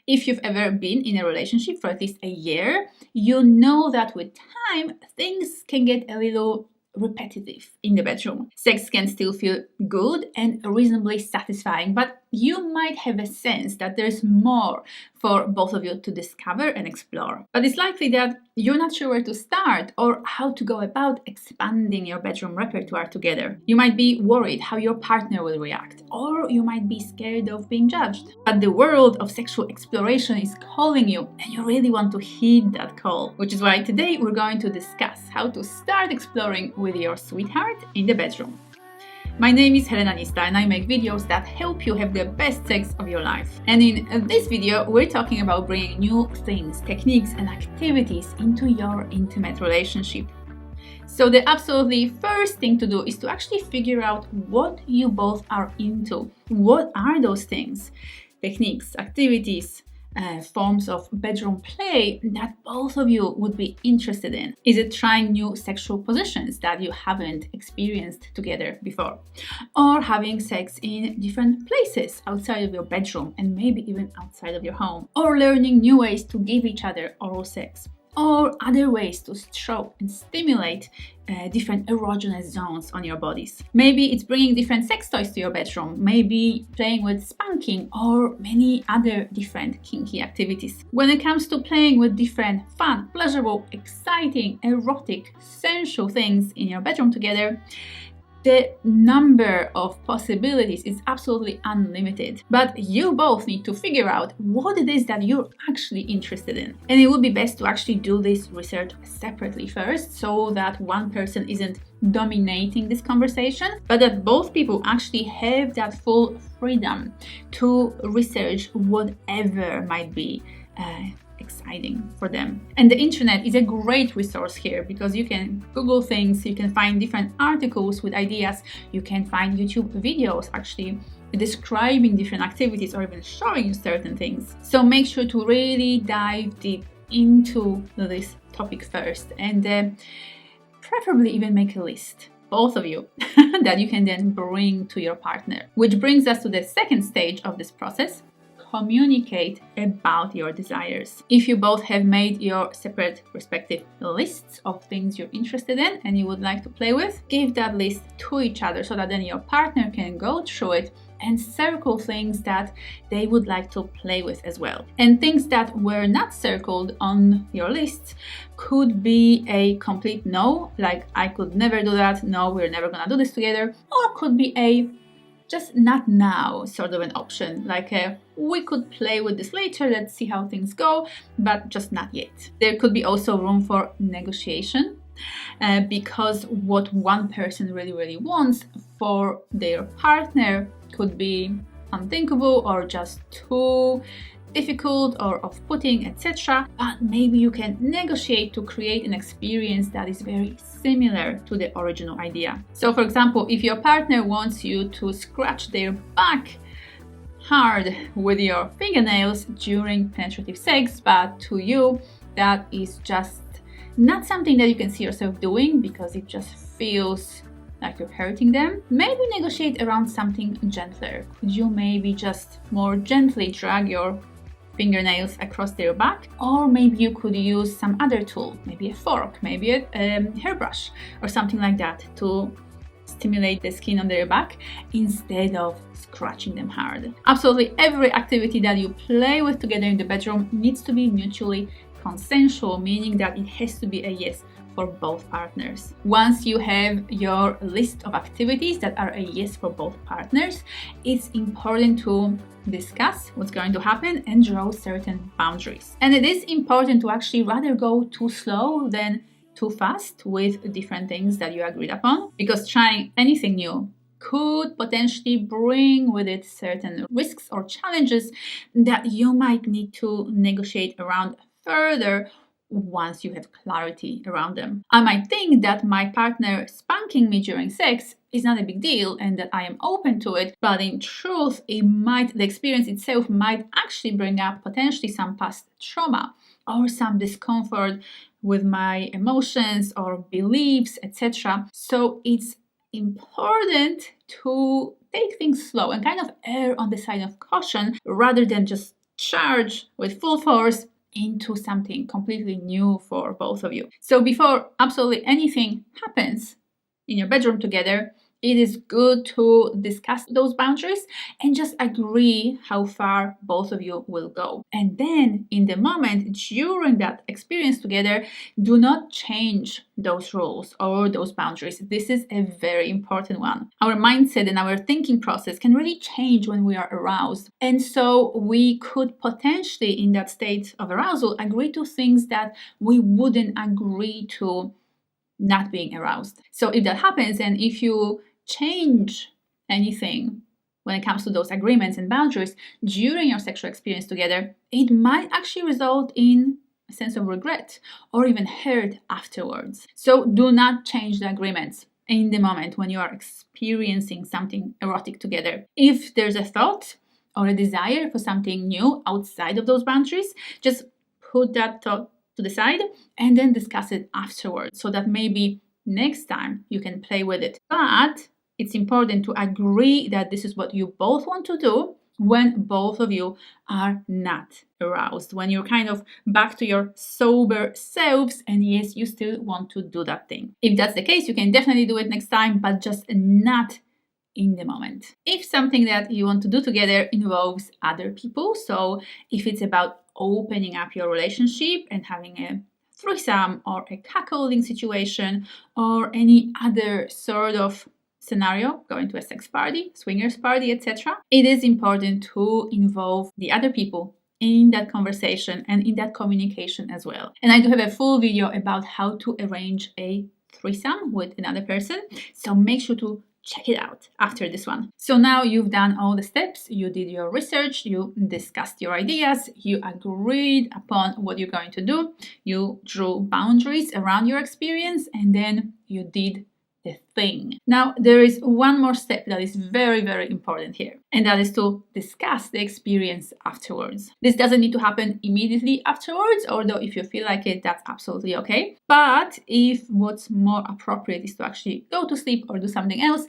If you've ever been in a relationship for at least a year, you know that with time, things can get a little repetitive in the bedroom. Sex can still feel good and reasonably satisfying, but you might have a sense that there's more for both of you to discover and explore. But it's likely that you're not sure where to start or how to go about expanding your bedroom repertoire together. You might be worried how your partner will react, or you might be scared of being judged. But the world of sexual exploration is calling you, and you really want to heed that call. Which is why today we're going to discuss how to start exploring with your sweetheart in the bedroom. My name is Helena Nista and I make videos that help you have the best sex of your life. And in this video, we're talking about bringing new things, techniques and activities into your intimate relationship. So the absolutely first thing to do is to actually figure out what you both are into. What are those things? Techniques, activities, forms of bedroom play that both of you would be interested in? Is it trying new sexual positions that you haven't experienced together before? Or having sex in different places outside of your bedroom and maybe even outside of your home? Or learning new ways to give each other oral sex? Or other ways to stroke and stimulate different erogenous zones on your bodies. Maybe it's bringing different sex toys to your bedroom, maybe playing with spanking or many other different kinky activities. When it comes to playing with different fun, pleasurable, exciting, erotic, sensual things in your bedroom together, the number of possibilities is absolutely unlimited, but you both need to figure out what it is that you're actually interested in. And it would be best to actually do this research separately first, so that one person isn't dominating this conversation, but that both people actually have that full freedom to research whatever might be exciting for them. And the internet is a great resource here because you can Google things, you can find different articles with ideas, you can find YouTube videos actually describing different activities or even showing you certain things. So make sure to really dive deep into this topic first and preferably even make a list, both of you, that you can then bring to your partner. Which brings us to the second stage of this process. Communicate about your desires. If you both have made your separate respective lists of things you're interested in and you would like to play with, give that list to each other so that then your partner can go through it and circle things that they would like to play with as well. And things that were not circled on your list could be a complete no, like I could never do that, no, we're never gonna do this together, or could be a just not now sort of an option, like we could play with this later, let's see how things go, but just not yet. There could be also room for negotiation because what one person really wants for their partner could be unthinkable or just too difficult or off-putting, etc. But maybe you can negotiate to create an experience that is very similar to the original idea. So for example, if your partner wants you to scratch their back hard with your fingernails during penetrative sex, but to you that is just not something that you can see yourself doing because it just feels like you're hurting them, maybe negotiate around something gentler. Could you maybe just more gently drag your fingernails across their back? Or maybe you could use some other tool, maybe a fork, maybe a hairbrush or something like that to stimulate the skin on their back instead of scratching them hard. Absolutely every activity that you play with together in the bedroom needs to be mutually consensual, meaning that it has to be a yes for both partners. Once you have your list of activities that are a yes for both partners, it's important to discuss what's going to happen and draw certain boundaries. And it is important to actually rather go too slow than too fast with different things that you agreed upon, because trying anything new could potentially bring with it certain risks or challenges that you might need to negotiate around further once you have clarity around them. I might think that my partner spanking me during sex is not a big deal and that I am open to it, but in truth, the experience itself might actually bring up potentially some past trauma or some discomfort with my emotions or beliefs, etc. So it's important to take things slow and kind of err on the side of caution rather than just charge with full force into something completely new for both of you. So before absolutely anything happens in your bedroom together, it is good to discuss those boundaries and just agree how far both of you will go. And then, in the moment, during that experience together, do not change those rules or those boundaries. This is a very important one. Our mindset and our thinking process can really change when we are aroused. And so, we could potentially, in that state of arousal, agree to things that we wouldn't agree to not being aroused. So, if that happens, and if you change anything when it comes to those agreements and boundaries during your sexual experience together, it might actually result in a sense of regret or even hurt afterwards. So do not change the agreements in the moment when you are experiencing something erotic together. If there's a thought or a desire for something new outside of those boundaries, just put that thought to the side and then discuss it afterwards so that maybe next time you can play with it. But it's important to agree that this is what you both want to do when both of you are not aroused, when you're kind of back to your sober selves, and yes, you still want to do that thing. If that's the case, you can definitely do it next time, but just not in the moment. If something that you want to do together involves other people, so if it's about opening up your relationship and having a threesome or a cuckolding situation or any other sort of scenario, going to a sex party, swingers party, etc., it is important to involve the other people in that conversation and in that communication as well. And I do have a full video about how to arrange a threesome with another person, so make sure to check it out after this one. So now you've done all the steps, you did your research, you discussed your ideas, you agreed upon what you're going to do, you drew boundaries around your experience, and then you did the thing. Now, there is one more step that is very, very important here, and that is to discuss the experience afterwards. This doesn't need to happen immediately afterwards, although if you feel like it, that's absolutely okay. But if what's more appropriate is to actually go to sleep or do something else,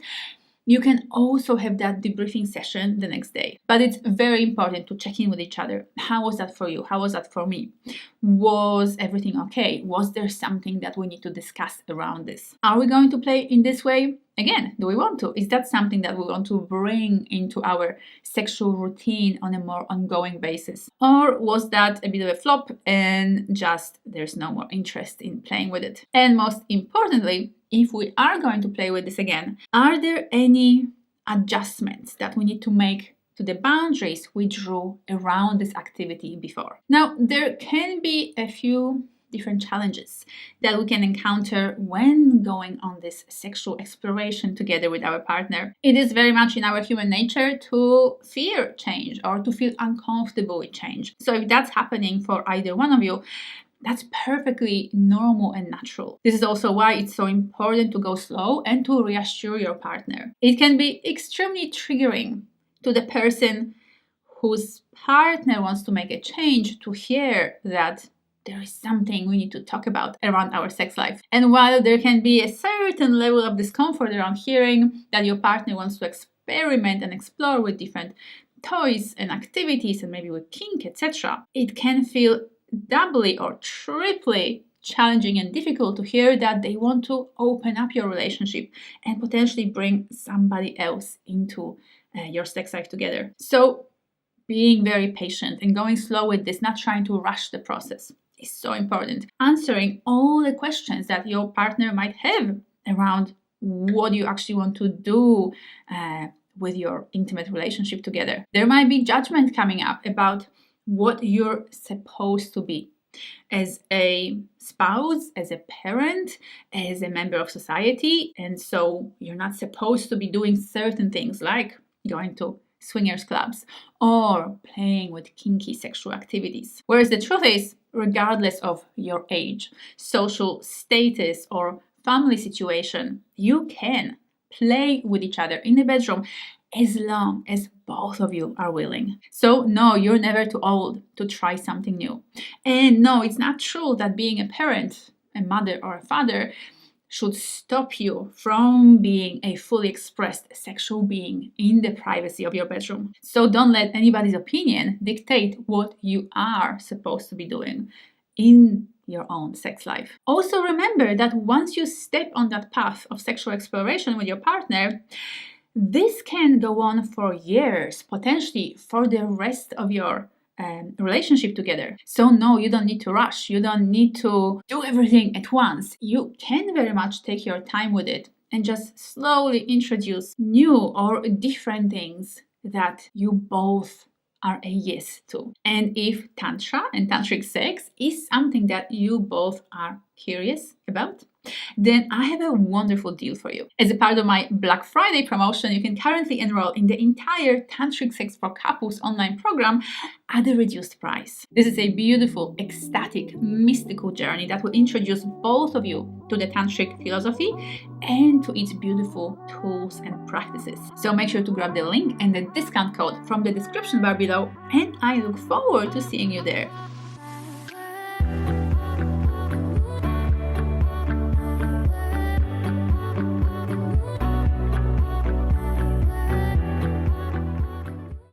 you can also have that debriefing session the next day. But it's very important to check in with each other. How was that for you? How was that for me? Was everything okay? Was there something that we need to discuss around this? Are we going to play in this way? Again, do we want to? Is that something that we want to bring into our sexual routine on a more ongoing basis? Or was that a bit of a flop and just there's no more interest in playing with it? And most importantly, if we are going to play with this again, are there any adjustments that we need to make to the boundaries we drew around this activity before? Now, there can be a few different challenges that we can encounter when going on this sexual exploration together with our partner. It is very much in our human nature to fear change or to feel uncomfortable with change. So if that's happening for either one of you, that's perfectly normal and natural. This is also why it's so important to go slow and to reassure your partner. It can be extremely triggering to the person whose partner wants to make a change to hear that there is something we need to talk about around our sex life. And while there can be a certain level of discomfort around hearing that your partner wants to experiment and explore with different toys and activities and maybe with kink, etc., it can feel doubly or triply challenging and difficult to hear that they want to open up your relationship and potentially bring somebody else into your sex life together. So being very patient and going slow with this, not trying to rush the process, is so important. Answering all the questions that your partner might have around what you actually want to do with your intimate relationship together. There might be judgment coming up about what you're supposed to be as a spouse, as a parent, as a member of society. And so you're not supposed to be doing certain things like going to swingers clubs or playing with kinky sexual activities. Whereas the truth is, regardless of your age, social status, or family situation, you can play with each other in the bedroom as long as both of you are willing. So no, you're never too old to try something new. And no, it's not true that being a parent, a mother or a father, should stop you from being a fully expressed sexual being in the privacy of your bedroom. So don't let anybody's opinion dictate what you are supposed to be doing in your own sex life. Also remember that once you step on that path of sexual exploration with your partner, this can go on for years, potentially for the rest of your relationship together. So no, you don't need to rush. You don't need to do everything at once. You can very much take your time with it and just slowly introduce new or different things that you both are a yes to. And if Tantra and Tantric sex is something that you both are curious about, then I have a wonderful deal for you. As a part of my Black Friday promotion, you can currently enroll in the entire Tantric Sex for Couples online program at a reduced price. This is a beautiful, ecstatic, mystical journey that will introduce both of you to the Tantric philosophy and to its beautiful tools and practices. So make sure to grab the link and the discount code from the description bar below, and I look forward to seeing you there.